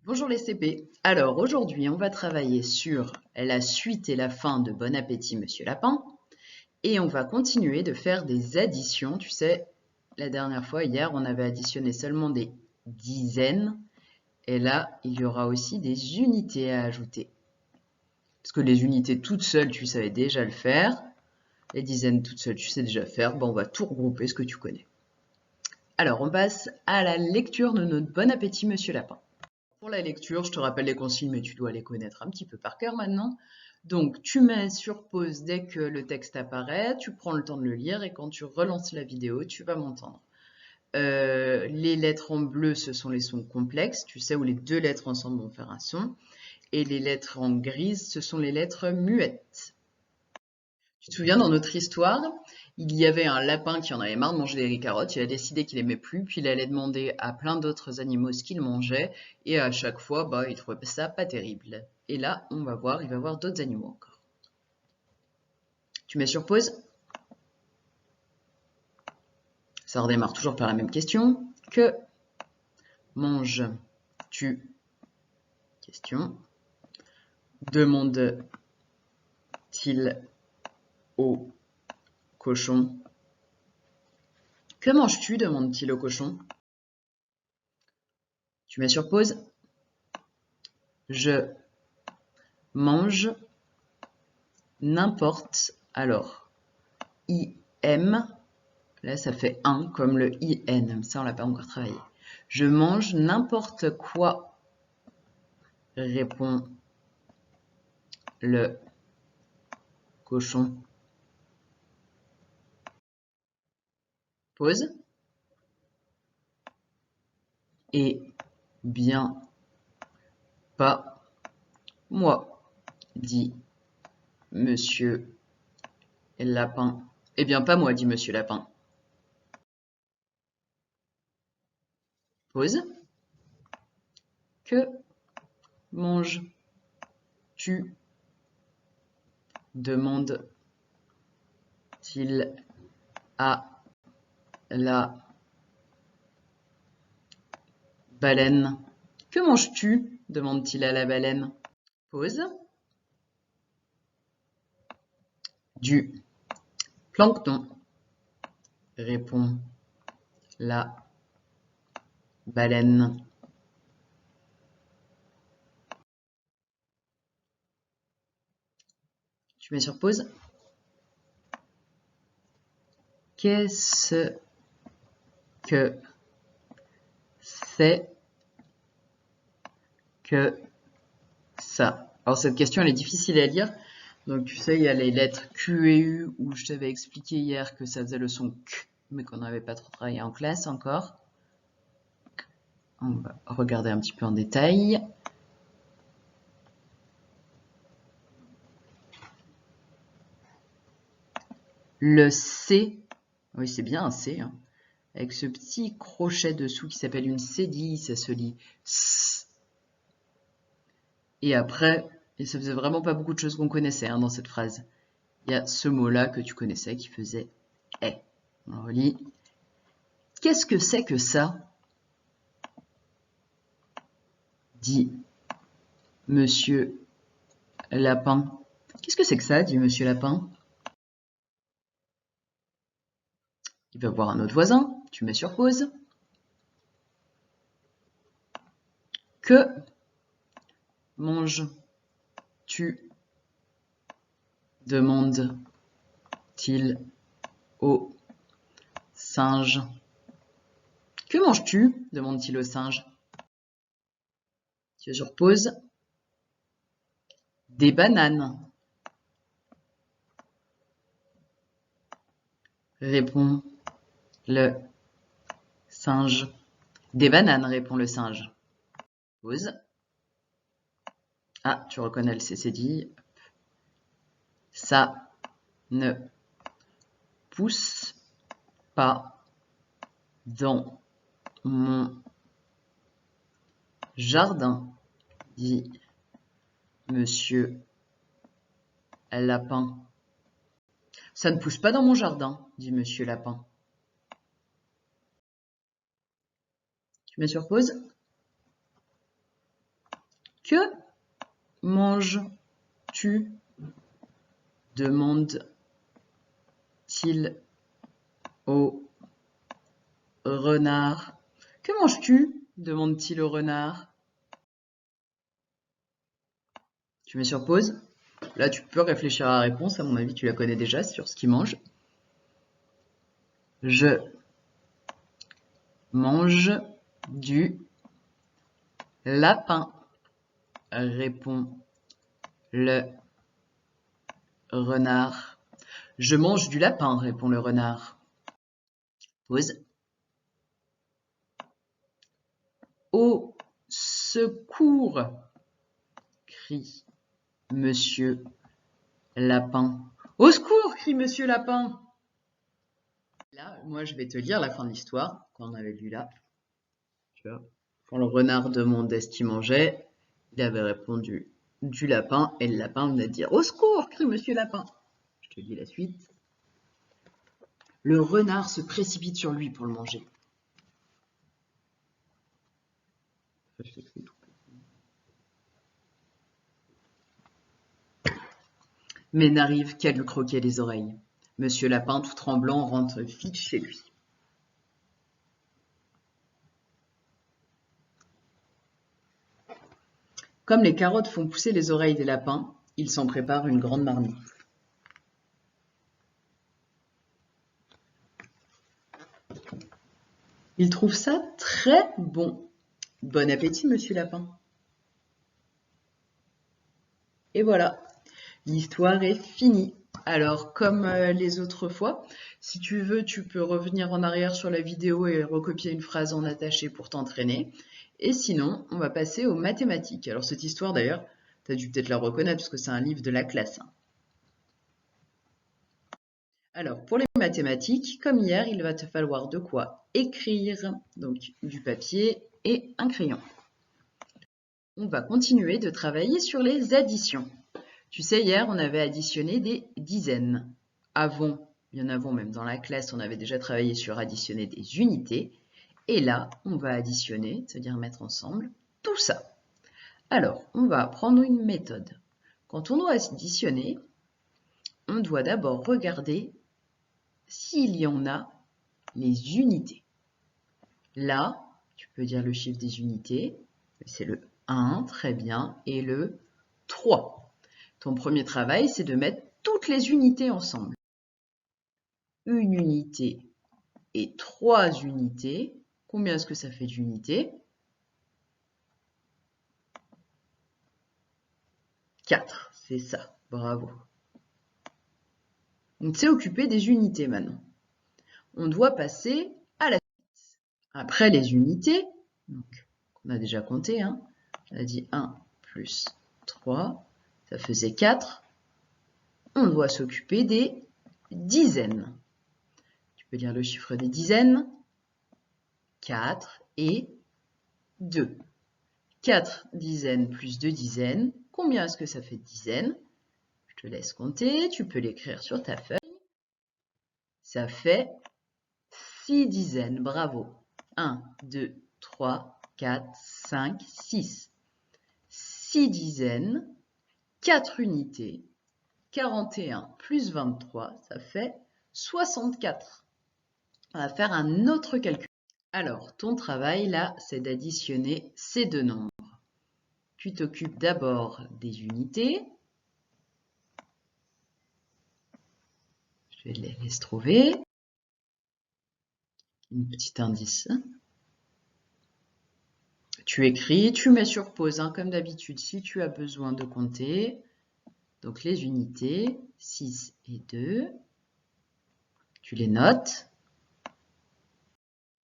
Bonjour les CP. Alors aujourd'hui, on va travailler sur la suite et la fin de Bon appétit, Monsieur Lapin. Et on va continuer de faire des additions. Tu sais, la dernière fois, hier, on avait additionné seulement des dizaines. Et là, il y aura aussi des unités à ajouter. Parce que les unités toutes seules, tu savais déjà le faire. Les dizaines toutes seules, tu sais déjà faire. Bon, on va tout regrouper, ce que tu connais. Alors, on passe à la lecture de notre Bon appétit, Monsieur Lapin. Pour la lecture, je te rappelle les consignes, mais tu dois les connaître un petit peu par cœur maintenant. Donc, tu mets sur pause dès que le texte apparaît, tu prends le temps de le lire et quand tu relances la vidéo, tu vas m'entendre. Les lettres en bleu, ce sont les sons complexes, tu sais, où les deux lettres ensemble vont faire un son. Et les lettres en grise, ce sont les lettres muettes. Tu te souviens, dans notre histoire, il y avait un lapin qui en avait marre de manger des carottes, il a décidé qu'il aimait plus, puis il allait demander à plein d'autres animaux ce qu'ils mangeaient, et à chaque fois, il trouvait ça pas terrible. Et là, on va voir, il va voir d'autres animaux encore. Tu mets sur pause. Ça redémarre toujours par la même question. Que manges-tu? Question. Demande-t-il au cochon? Que manges-tu? Demande-t-il au cochon. Tu mets sur pause. Je mange n'importe. Alors, IM, là ça fait 1 comme le IN, ça on l'a pas encore travaillé. Je mange n'importe quoi, répond le cochon. Pause. Eh bien, pas moi, dit Monsieur Lapin. Eh bien, pas moi, dit Monsieur Lapin. Pause. Que manges-tu? Demande-t-il à la baleine. Que manges-tu? Demande-t-il à la baleine. Pause. Du plancton, répond la baleine. Tu mets sur pause. Qu'est-ce que c'est que ça? Alors cette question elle est difficile à lire. Donc tu sais, il y a les lettres Q et U où je t'avais expliqué hier que ça faisait le son Q, mais qu'on n'avait pas trop travaillé en classe encore. On va regarder un petit peu en détail. Le C, oui c'est bien un C, hein, avec ce petit crochet dessous qui s'appelle une cédille, ça se lit S. Et après, et ça faisait vraiment pas beaucoup de choses qu'on connaissait dans cette phrase. Il y a ce mot-là que tu connaissais qui faisait « est ». On relit. Qu'est-ce que c'est que ça? Dit Monsieur Lapin. Qu'est-ce que c'est que ça? Dit Monsieur Lapin. Il va voir un autre voisin. Tu mets sur pause. Que manges-tu? Demande-t-il au singe. Que manges-tu? Demande-t-il au singe. Tu es sur pause. Des bananes, répond le singe. Des bananes, répond le singe. Pause. Ah, tu reconnais le CCD. Ça ne pousse pas dans mon jardin, dit Monsieur Lapin. Ça ne pousse pas dans mon jardin, dit Monsieur Lapin. Tu mets sur pause. Que manges-tu? Demande-t-il au renard. Que manges-tu? Demande-t-il au renard. Tu mets sur pause. Là, tu peux réfléchir à la réponse. À mon avis, tu la connais déjà sur ce qu'il mange. Je mange du lapin, répond le renard. Je mange du lapin, répond le renard. Pause. Au secours, crie Monsieur Lapin. Au secours, crie Monsieur Lapin. Là, moi, je vais te lire la fin de l'histoire qu'on avait lu là. Tu vois, quand le renard demandait ce qu'il mangeait, il avait répondu du lapin et le lapin venait de dire au secours, crie Monsieur Lapin. Je te lis la suite. Le renard se précipite sur lui pour le manger. Mais n'arrive qu'à lui croquer les oreilles. Monsieur Lapin, tout tremblant, rentre vite chez lui. Comme les carottes font pousser les oreilles des lapins, il s'en prépare une grande marmite. Il trouve ça très bon. Bon appétit, Monsieur Lapin. Et voilà, l'histoire est finie. Alors, comme les autres fois, si tu veux, tu peux revenir en arrière sur la vidéo et recopier une phrase en attaché pour t'entraîner. Et sinon, on va passer aux mathématiques. Alors, cette histoire, d'ailleurs, tu as dû peut-être la reconnaître parce que c'est un livre de la classe. Alors, pour les mathématiques, comme hier, il va te falloir de quoi écrire, donc du papier et un crayon. On va continuer de travailler sur les additions. Tu sais, hier, on avait additionné des dizaines. Bien avant même dans la classe, on avait déjà travaillé sur additionner des unités. Et là, on va additionner, c'est-à-dire mettre ensemble, tout ça. Alors, on va prendre une méthode. Quand on doit additionner, on doit d'abord regarder s'il y en a les unités. Là, tu peux dire le chiffre des unités, c'est le 1, très bien, et le 3. Ton premier travail, c'est de mettre toutes les unités ensemble. Une unité et 3 unités. Combien est-ce que ça fait d'unités? 4, c'est ça, bravo. On s'est occupé des unités maintenant. On doit passer à la suite. Après les unités, donc, on a déjà compté, hein, on a dit 1 plus 3, ça faisait 4. On doit s'occuper des dizaines. Tu peux lire le chiffre des dizaines. 4 et 2. 4 dizaines plus 2 dizaines. Combien est-ce que ça fait de dizaines? Je te laisse compter. Tu peux l'écrire sur ta feuille. Ça fait 6 dizaines. Bravo. 1, 2, 3, 4, 5, 6. 6 dizaines. 4 unités. 41 plus 23, ça fait 64. On va faire un autre calcul. Alors, ton travail là, c'est d'additionner ces deux nombres. Tu t'occupes d'abord des unités. Je vais les laisser trouver. Un petit indice. Tu écris, tu mets sur pause, hein, comme d'habitude, si tu as besoin de compter. Donc les unités, 6 et 2. Tu les notes.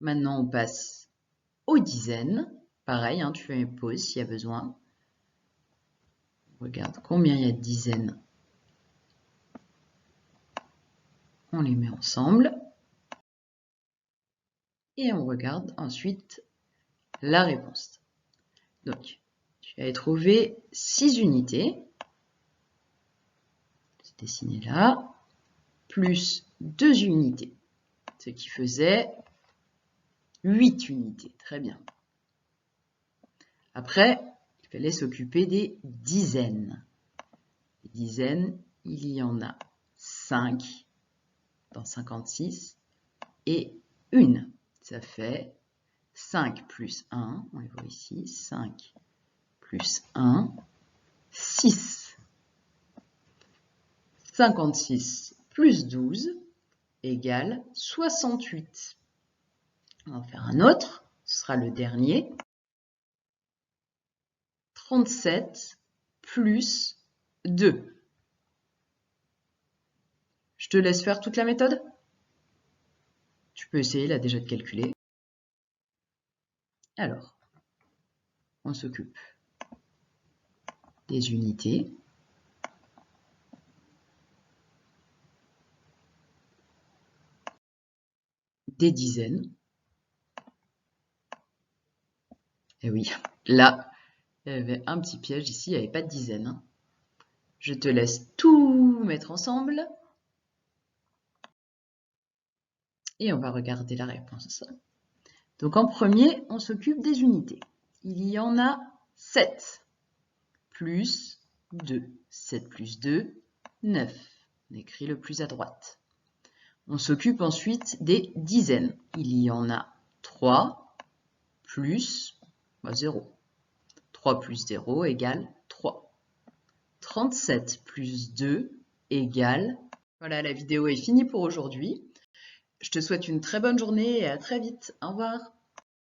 Maintenant, on passe aux dizaines. Pareil, hein, tu fais une pause s'il y a besoin. Regarde combien il y a de dizaines. On les met ensemble. Et on regarde ensuite la réponse. Donc, tu avais trouvé 6 unités. C'est dessiné là. Plus 2 unités. Ce qui faisait 8 unités. Très bien. Après, Il fallait s'occuper des dizaines. Les dizaines, il y en a 5 dans 56 et 1. Ça fait 5 plus 1, on les voit ici, 5 plus 1, 6. 56 plus 12 égale 68. On va en faire un autre, ce sera le dernier. 37 plus 2. Je te laisse faire toute la méthode. Tu peux essayer là déjà de calculer. Alors, on s'occupe des unités. Des dizaines. Et oui, là, il y avait un petit piège ici, il n'y avait pas de dizaines. Je te laisse tout mettre ensemble. Et on va regarder la réponse. Donc en premier, on s'occupe des unités. Il y en a 7 plus 2. 7 plus 2, 9. On écrit le plus à droite. On s'occupe ensuite des dizaines. Il y en a 3 plus 0. 3 plus 0 égale 3. 37 plus 2 égale... Voilà, la vidéo est finie pour aujourd'hui. Je te souhaite une très bonne journée et à très vite. Au revoir.